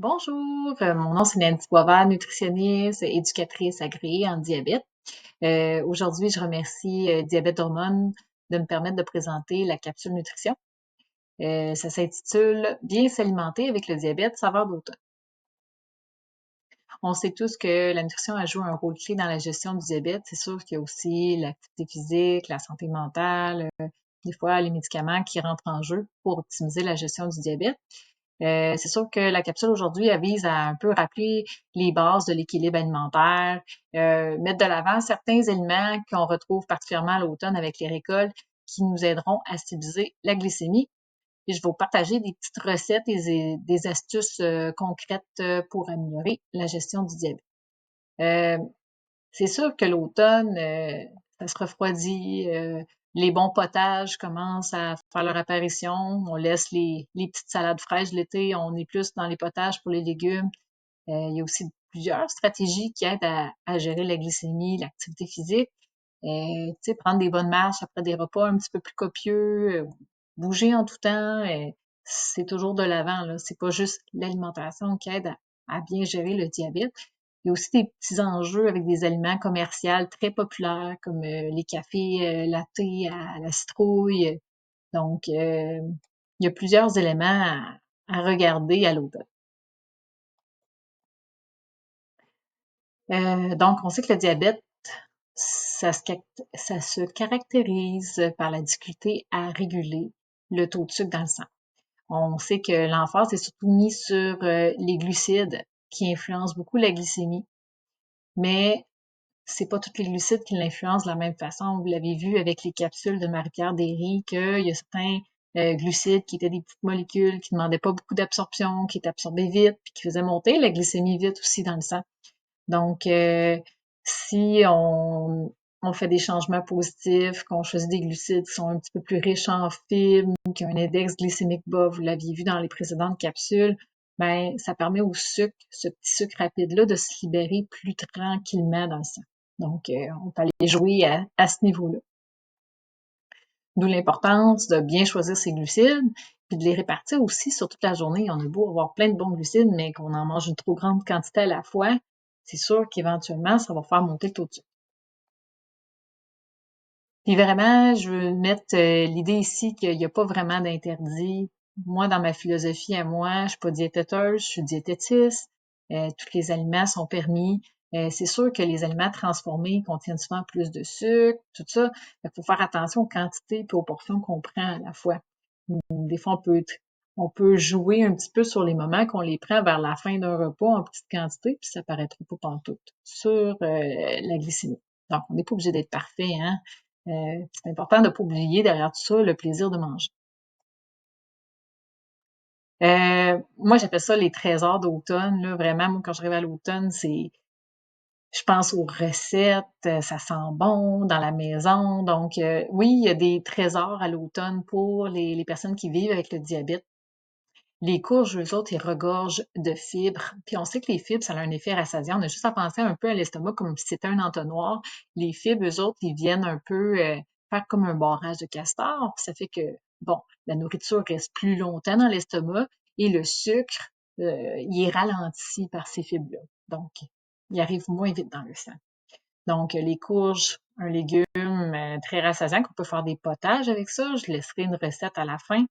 Bonjour, mon nom c'est Nancy Boisvert, nutritionniste, éducatrice agréée en diabète. Aujourd'hui, je remercie Diabète Hormones de me permettre de présenter la capsule nutrition. Ça s'intitule Bien s'alimenter avec le diabète, saveur d'automne. On sait tous que la nutrition a joué un rôle clé dans la gestion du diabète. C'est sûr qu'il y a aussi l'activité physique, la santé mentale, des fois les médicaments qui rentrent en jeu pour optimiser la gestion du diabète. C'est sûr que la capsule aujourd'hui, elle vise à un peu rappeler les bases de l'équilibre alimentaire, mettre de l'avant certains éléments qu'on retrouve particulièrement à l'automne avec les récoltes qui nous aideront à stabiliser la glycémie. Puis je vais vous partager des petites recettes et des astuces concrètes pour améliorer la gestion du diabète. Euh, c'est sûr que l'automne, ça se refroidit, les bons potages commencent à faire leur apparition. On laisse les petites salades fraîches l'été, on est plus dans les potages pour les légumes. Il y a aussi plusieurs stratégies qui aident à gérer la glycémie, l'activité physique. Tu sais, prendre des bonnes marches après des repas un petit peu plus copieux, bouger en tout temps, c'est toujours de l'avant, là. C'est pas juste l'alimentation qui aide à bien gérer le diabète. Il y a aussi des petits enjeux avec des aliments commerciaux très populaires comme les cafés lattés à la citrouille. Donc, il y a plusieurs éléments à regarder à l'automne. Donc, on sait que le diabète, ça se, ça se caractérise par la difficulté à réguler le taux de sucre dans le sang. On sait que l'emphase est surtout mise sur les glucides qui influencent beaucoup la glycémie, mais c'est pas tous les glucides qui l'influencent de la même façon. Vous l'avez vu avec les capsules de Marie-Pierre Derry, qu'il y a certains glucides qui étaient des petites molécules qui demandaient pas beaucoup d'absorption, qui étaient absorbés vite, puis qui faisaient monter la glycémie vite aussi dans le sang. Donc, si on fait des changements positifs, qu'on choisit des glucides qui sont un petit peu plus riches en fibres, qui ont un index glycémique bas, vous l'aviez vu dans les précédentes capsules, ben ça permet au sucre, ce petit sucre rapide-là, de se libérer plus tranquillement dans le sang. Donc, on peut aller jouer à ce niveau-là. D'où l'importance de bien choisir ses glucides, puis de les répartir aussi sur toute la journée. On a beau avoir plein de bons glucides, mais qu'on en mange une trop grande quantité à la fois, c'est sûr qu'éventuellement, ça va faire monter le taux de sucre. Puis vraiment, je veux mettre l'idée ici qu'il n'y a pas vraiment d'interdit. Moi, dans ma philosophie à moi, je suis pas diététeuse, je suis diététiste. Tous les aliments sont permis. C'est sûr que les aliments transformés contiennent souvent plus de sucre, tout ça. Il faut faire attention aux quantités et aux portions qu'on prend à la fois. Des fois, on peut jouer un petit peu sur les moments qu'on les prend vers la fin d'un repas en petite quantité, puis ça paraîtra pas pantoute sur la glycémie. Donc, on n'est pas obligé d'être parfait, hein. C'est important de ne pas oublier derrière tout ça le plaisir de manger. Moi, j'appelle ça les trésors d'automne. Là, vraiment, moi, quand j'arrive à l'automne, je pense aux recettes, ça sent bon dans la maison. Donc, oui, il y a des trésors à l'automne pour les personnes qui vivent avec le diabète. Les courges, eux autres, ils regorgent de fibres. Puis on sait que les fibres, ça a un effet rassasiant. On a juste à penser un peu à l'estomac comme si c'était un entonnoir. Les fibres, eux autres, ils viennent un peu faire comme un barrage de castor. Puis ça fait que, bon, la nourriture reste plus longtemps dans l'estomac et le sucre, il est ralenti par ces fibres-là. Donc, il arrive moins vite dans le sang. Donc, les courges, un légume très rassasiant qu'on peut faire des potages avec ça. Je laisserai une recette à la fin.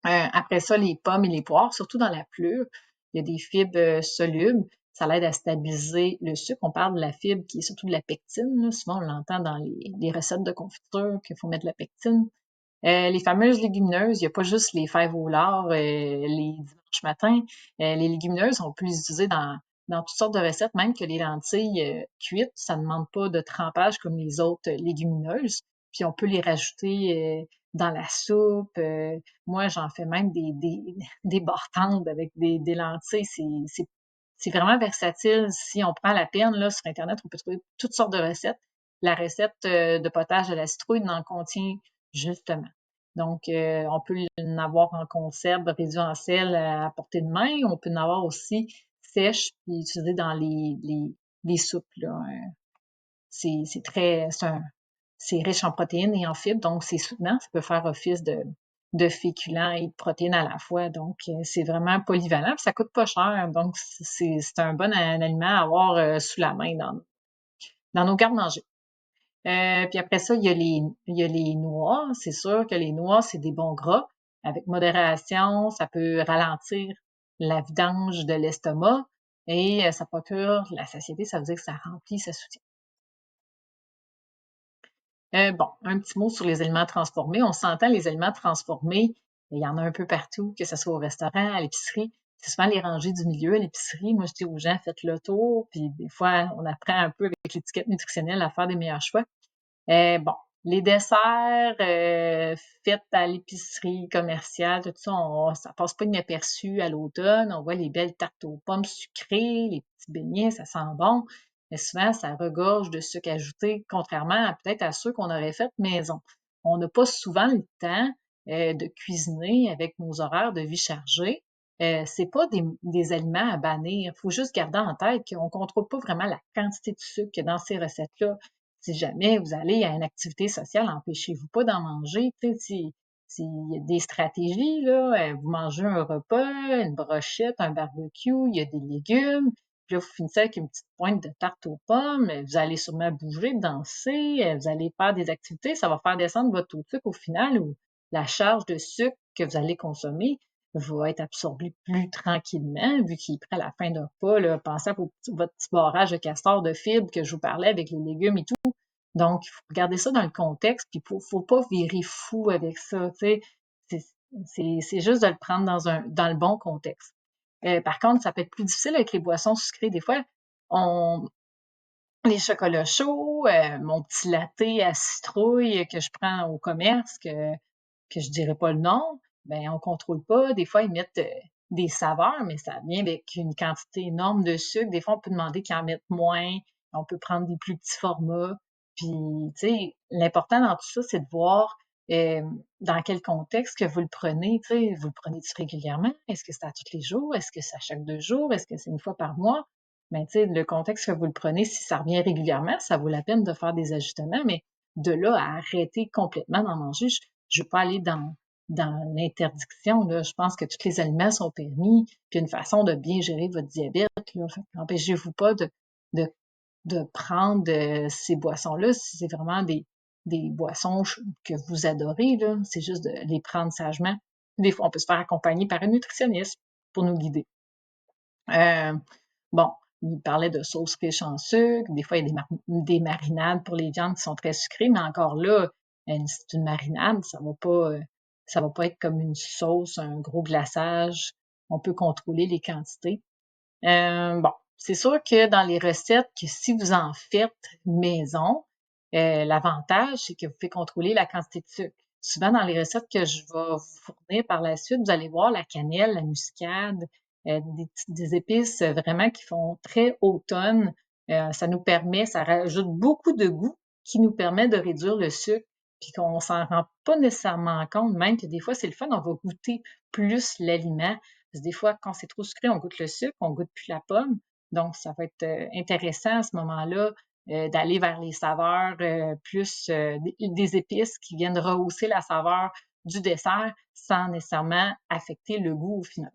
Après ça, les pommes et les poires, surtout dans la plure, il y a des fibres solubles. Ça l'aide à stabiliser le sucre. On parle de la fibre qui est surtout de la pectine. Là. Souvent, on l'entend dans les recettes de confiture qu'il faut mettre de la pectine. Les fameuses légumineuses, il n'y a pas juste les fèves au lard les dimanches matins. Les légumineuses, on peut les utiliser dans toutes sortes de recettes, même que les lentilles cuites, ça ne demande pas de trempage comme les autres légumineuses. Puis on peut les rajouter dans la soupe. Moi, j'en fais même des bartendes avec des lentilles. C'est vraiment versatile. Si on prend la peine, là, sur Internet, on peut trouver toutes sortes de recettes. La recette de potage à la citrouille en contient justement. Donc, on peut en avoir en conserve, réduit en sel à portée de main. On peut en avoir aussi sèche puis utilisée dans les soupes. Là. C'est très, c'est riche en protéines et en fibres, donc c'est soutenant. Ça peut faire office de féculents et de protéines à la fois. Donc, c'est vraiment polyvalent, puis ça coûte pas cher. Donc, c'est un bon aliment à avoir sous la main dans nos garde-manger. Puis après ça, il y a les noix. C'est sûr que les noix, c'est des bons gras. Avec modération, ça peut ralentir la vidange de l'estomac et ça procure la satiété, ça veut dire que ça remplit, ça soutient. Bon, un petit mot sur les aliments transformés. On s'entend, les aliments transformés, il y en a un peu partout, que ce soit au restaurant, à l'épicerie. C'est souvent les rangées du milieu à l'épicerie. Moi, je dis aux gens, faites le tour, puis des fois, on apprend un peu avec l'étiquette nutritionnelle à faire des meilleurs choix. Bon, les desserts faits à l'épicerie commerciale, tout ça, ça passe pas inaperçu à l'automne. On voit les belles tartes aux pommes sucrées, les petits beignets, ça sent bon. Mais souvent, ça regorge de sucre ajouté, contrairement peut-être à ceux qu'on aurait fait maison. On n'a pas souvent le temps de cuisiner avec nos horaires de vie chargés. C'est pas des aliments à bannir. Il faut juste garder en tête qu'on contrôle pas vraiment la quantité de sucre qu'il y a dans ces recettes-là. Si jamais vous allez à une activité sociale, empêchez-vous pas d'en manger. Tu sais, s'il y a des stratégies, là, vous mangez un repas, une brochette, un barbecue, il y a des légumes, puis là, vous finissez avec une petite pointe de tarte aux pommes, vous allez sûrement bouger, danser, vous allez faire des activités, ça va faire descendre votre taux de sucre au final, ou la charge de sucre que vous allez consommer va être absorbée plus tranquillement, vu qu'il est prêt à la fin d'un repas, là. Pensez à votre petit barrage de castor de fibres que je vous parlais avec les légumes et tout. Donc, il faut regarder ça dans le contexte, puis faut pas virer fou avec ça, tu sais. C'est juste de le prendre dans le bon contexte. Par contre, ça peut être plus difficile avec les boissons sucrées. Des fois, on, les chocolats chauds, mon petit latte à citrouille que je prends au commerce, que je dirais pas le nom, ben on contrôle pas. Des fois, ils mettent des saveurs, mais ça vient avec une quantité énorme de sucre. Des fois, on peut demander qu'ils en mettent moins. On peut prendre des plus petits formats. Puis, tu sais, l'important dans tout ça, c'est de voir dans quel contexte que vous le prenez. Tu sais, vous le prenez-tu régulièrement? Est-ce que c'est à tous les jours? Est-ce que c'est à chaque 2 jours? Est-ce que c'est une fois par mois? Ben, tu sais, le contexte que vous le prenez, si ça revient régulièrement, ça vaut la peine de faire des ajustements, mais de là à arrêter complètement d'en manger, je veux pas aller dans l'interdiction, là. Je pense que tous les aliments sont permis, puis une façon de bien gérer votre diabète, là. Empêchez-vous pas de, de prendre ces boissons-là si c'est vraiment des boissons que vous adorez, là. C'est juste de les prendre sagement. Des fois, on peut se faire accompagner par un nutritionniste pour nous guider. Bon, il parlait de sauce riche en sucre. Des fois, il y a des marinades pour les viandes qui sont très sucrées, mais encore là, c'est une marinade, ça va pas être comme une sauce, un gros glaçage. On peut contrôler les quantités. Bon, c'est sûr que dans les recettes, que si vous en faites maison, l'avantage, c'est que vous pouvez contrôler la quantité de sucre. Souvent, dans les recettes que je vais vous fournir par la suite, vous allez voir la cannelle, la muscade, des épices vraiment qui font très automne. Ça nous permet, ça rajoute beaucoup de goût qui nous permet de réduire le sucre, puis qu'on s'en rend pas nécessairement compte, même que des fois, c'est le fun, on va goûter plus l'aliment. Parce que des fois, quand c'est trop sucré, on goûte le sucre, on goûte plus la pomme. Donc, ça va être intéressant à ce moment-là d'aller vers les saveurs plus des épices qui viennent rehausser la saveur du dessert sans nécessairement affecter le goût au final.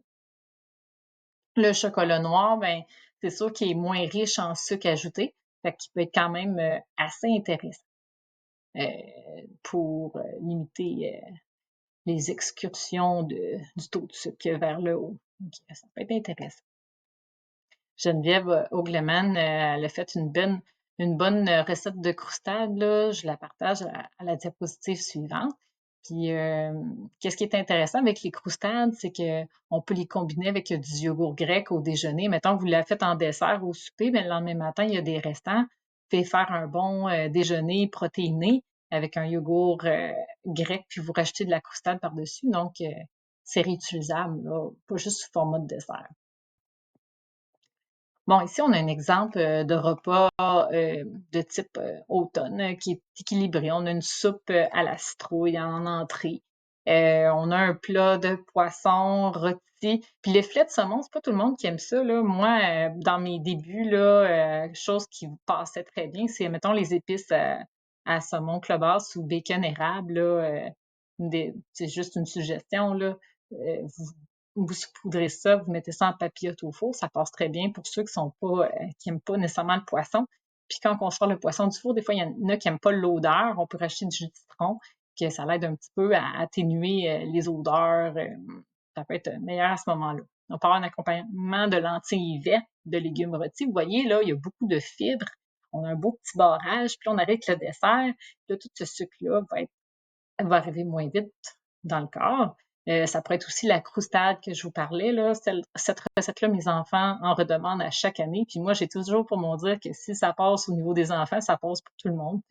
Le chocolat noir, ben, c'est sûr qu'il est moins riche en sucre ajouté, fait qu'il peut être quand même assez intéressant euh, pour limiter les excursions du taux de sucre vers le haut. Donc, ça peut être intéressant. Geneviève Ogleman, elle a fait une bonne recette de croustade, là. Je la partage à la diapositive suivante. Puis, qu'est-ce qui est intéressant avec les croustades, c'est que on peut les combiner avec du yogourt grec au déjeuner. Mettons que vous la faites en dessert au souper, mais le lendemain matin, il y a des restants. Vous pouvez faire un bon déjeuner protéiné avec un yogourt grec, puis vous rajoutez de la croustade par-dessus. Donc, c'est réutilisable, là, pas juste sous format de dessert. Bon, ici, on a un exemple de repas de type automne qui est équilibré. On a une soupe à la citrouille en entrée. On a un plat de poisson rôti. Puis les filets de saumon, c'est pas tout le monde qui aime ça, là. Moi, dans mes débuts, là, chose qui passait très bien, c'est, mettons, les épices à saumon clobasse ou bacon érable, là. c'est juste une suggestion, là. Vous saupoudrez ça, vous mettez ça en papillote au four, ça passe très bien pour ceux qui aiment pas nécessairement le poisson. Puis quand on sort le poisson du four, des fois, il y en a qui aiment pas l'odeur. On peut racheter du jus de citron, que ça l'aide un petit peu à atténuer les odeurs. Ça peut être meilleur à ce moment-là. On peut avoir un accompagnement de lentilles vertes, de légumes rôtis. Vous voyez, là, il y a beaucoup de fibres. On a un beau petit barrage, puis on arrête le dessert. Là, tout ce sucre-là va arriver moins vite dans le corps. Ça pourrait être aussi la croustade que je vous parlais, là. Cette recette-là, mes enfants en redemandent à chaque année. Puis moi, j'ai toujours pour mon dire que si ça passe au niveau des enfants, ça passe pour tout le monde.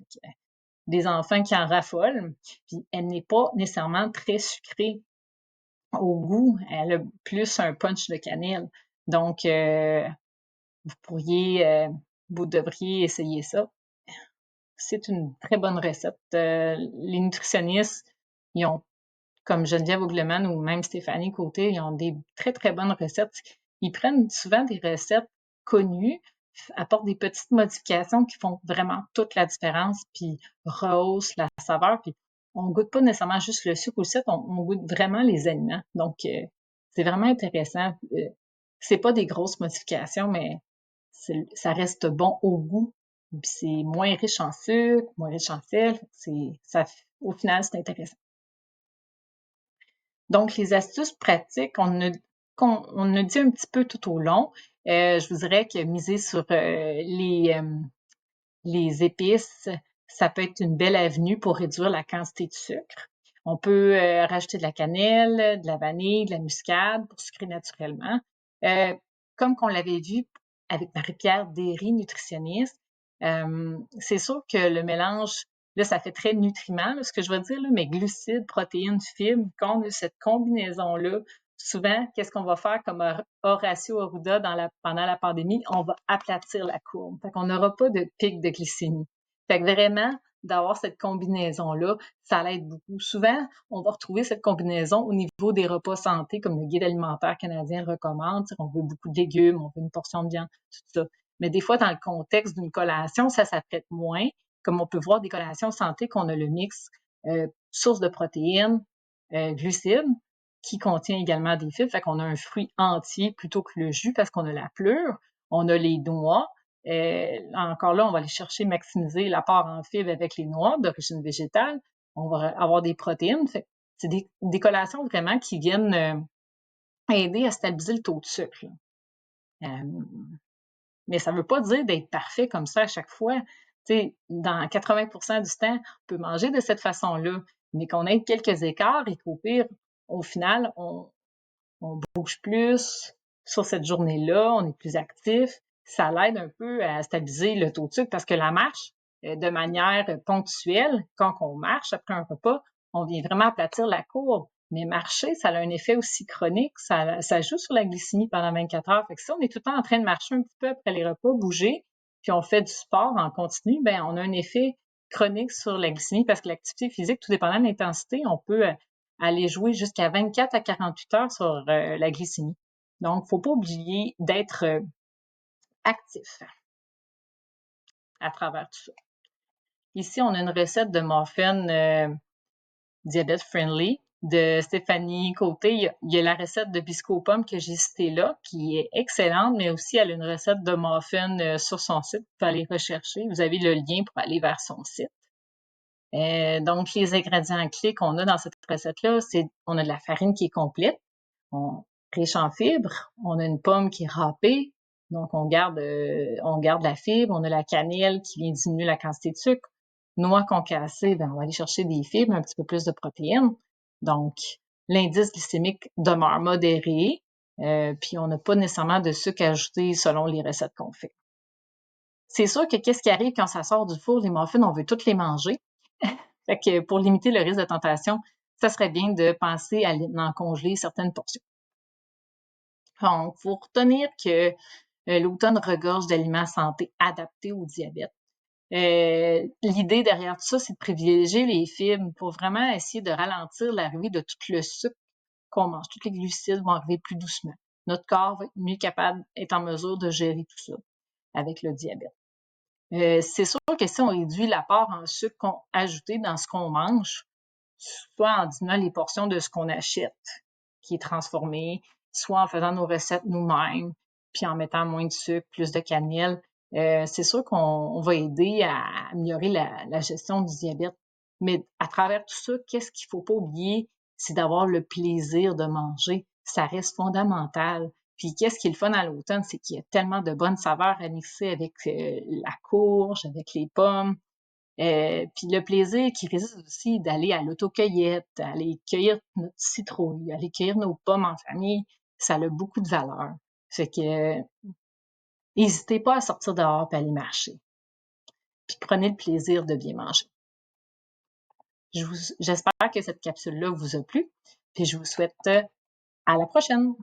Des enfants qui en raffolent. Puis elle n'est pas nécessairement très sucrée au goût. Elle a plus un punch de cannelle. Donc, vous devriez essayer ça. C'est une très bonne recette. Les nutritionnistes, ils ont, comme Geneviève Augleman ou même Stéphanie Côté, ils ont des très, très bonnes recettes. Ils prennent souvent des recettes connues, apportent des petites modifications qui font vraiment toute la différence, puis rehaussent la saveur, puis on goûte pas nécessairement juste le sucre ou le sel, on goûte vraiment les aliments. Donc, c'est vraiment intéressant. C'est pas des grosses modifications, mais ça reste bon au goût. Puis c'est moins riche en sucre, moins riche en sel. Au final, c'est intéressant. Donc, les astuces pratiques, on a dit un petit peu tout au long. Je vous dirais que miser sur les épices, ça peut être une belle avenue pour réduire la quantité de sucre. On peut rajouter de la cannelle, de la vanille, de la muscade pour sucrer naturellement. Comme qu'on l'avait vu avec Marie-Pierre Derry, nutritionniste, c'est sûr que le mélange, là, ça fait très nutriment, là, ce que je veux dire, là, mais glucides, protéines, fibres, quand on a cette combinaison-là, souvent, qu'est-ce qu'on va faire comme Horacio Arruda pendant la pandémie? On va aplatir la courbe. Fait qu'on n'aura pas de pic de glycémie. Fait que vraiment, d'avoir cette combinaison-là, ça l'aide beaucoup. Souvent, on va retrouver cette combinaison au niveau des repas santé, comme le Guide alimentaire canadien recommande. On veut beaucoup de légumes, on veut une portion de viande, tout ça. Mais des fois, dans le contexte d'une collation, ça s'apprête moins. Comme on peut voir des collations santé qu'on a le mix source de protéines, glucides, qui contient également des fibres. Fait qu'on a un fruit entier plutôt que le jus parce qu'on a la pleure. On a les noix. Encore là, on va aller chercher, maximiser l'apport en fibres avec les noix d'origine végétale. On va avoir des protéines. Fait c'est des collations vraiment qui viennent aider à stabiliser le taux de sucre. Mais ça ne veut pas dire d'être parfait comme ça à chaque fois. Tu sais, dans 80% du temps, on peut manger de cette façon-là, mais qu'on ait quelques écarts et qu'au pire, au final, on bouge plus sur cette journée-là, on est plus actif. Ça l'aide un peu à stabiliser le taux de sucre parce que la marche, de manière ponctuelle, quand on marche après un repas, on vient vraiment aplatir la courbe. Mais marcher, ça a un effet aussi chronique, ça joue sur la glycémie pendant 24 heures. Fait que si on est tout le temps en train de marcher un petit peu après les repas, bouger, puis on fait du sport en continu, ben on a un effet chronique sur la glycémie parce que l'activité physique, tout dépendant de l'intensité, on peut aller jouer jusqu'à 24 à 48 heures sur la glycémie. Donc, faut pas oublier d'être actif à travers tout ça. Ici, on a une recette de muffins diabète friendly de Stéphanie Côté. Il y a la recette de biscuits aux pommes que j'ai citée là, qui est excellente, mais aussi elle a une recette de muffins sur son site. Vous pouvez aller rechercher. Vous avez le lien pour aller vers son site. Donc, les ingrédients clés qu'on a dans cette recette-là, on a de la farine qui est complète, riche en fibres, on a une pomme qui est râpée, donc on garde la fibre, on a la cannelle qui vient diminuer la quantité de sucre, noix concassées, ben on va aller chercher des fibres, un petit peu plus de protéines. Donc, l'indice glycémique demeure modéré, puis on n'a pas nécessairement de sucre ajouté selon les recettes qu'on fait. C'est sûr que qu'est-ce qui arrive quand ça sort du four, les muffins, on veut toutes les manger. Fait que pour limiter le risque de tentation, ça serait bien de penser à en congeler certaines portions. Donc, faut retenir que l'automne regorge d'aliments santé adaptés au diabète. L'idée derrière tout ça, c'est de privilégier les fibres pour vraiment essayer de ralentir l'arrivée de tout le sucre qu'on mange. Tous les glucides vont arriver plus doucement. Notre corps va être mieux capable, être en mesure de gérer tout ça avec le diabète. C'est sûr que si on réduit l'apport en sucre ajouté dans ce qu'on mange, soit en diminuant les portions de ce qu'on achète, qui est transformé, soit en faisant nos recettes nous-mêmes, puis en mettant moins de sucre, plus de cannelle. C'est sûr qu'on va aider à améliorer la gestion du diabète. Mais à travers tout ça, qu'est-ce qu'il faut pas oublier? C'est d'avoir le plaisir de manger. Ça reste fondamental. Puis qu'est-ce qui est le fun à l'automne, c'est qu'il y a tellement de bonnes saveurs à mixer avec la courge, avec les pommes. Puis le plaisir qui résiste aussi d'aller à l'autocueillette, aller cueillir notre citrouille, aller cueillir nos pommes en famille, ça a beaucoup de valeur. Fait que n'hésitez pas à sortir dehors et aller marcher. Puis prenez le plaisir de bien manger. J'espère que cette capsule-là vous a plu. Puis je vous souhaite à la prochaine!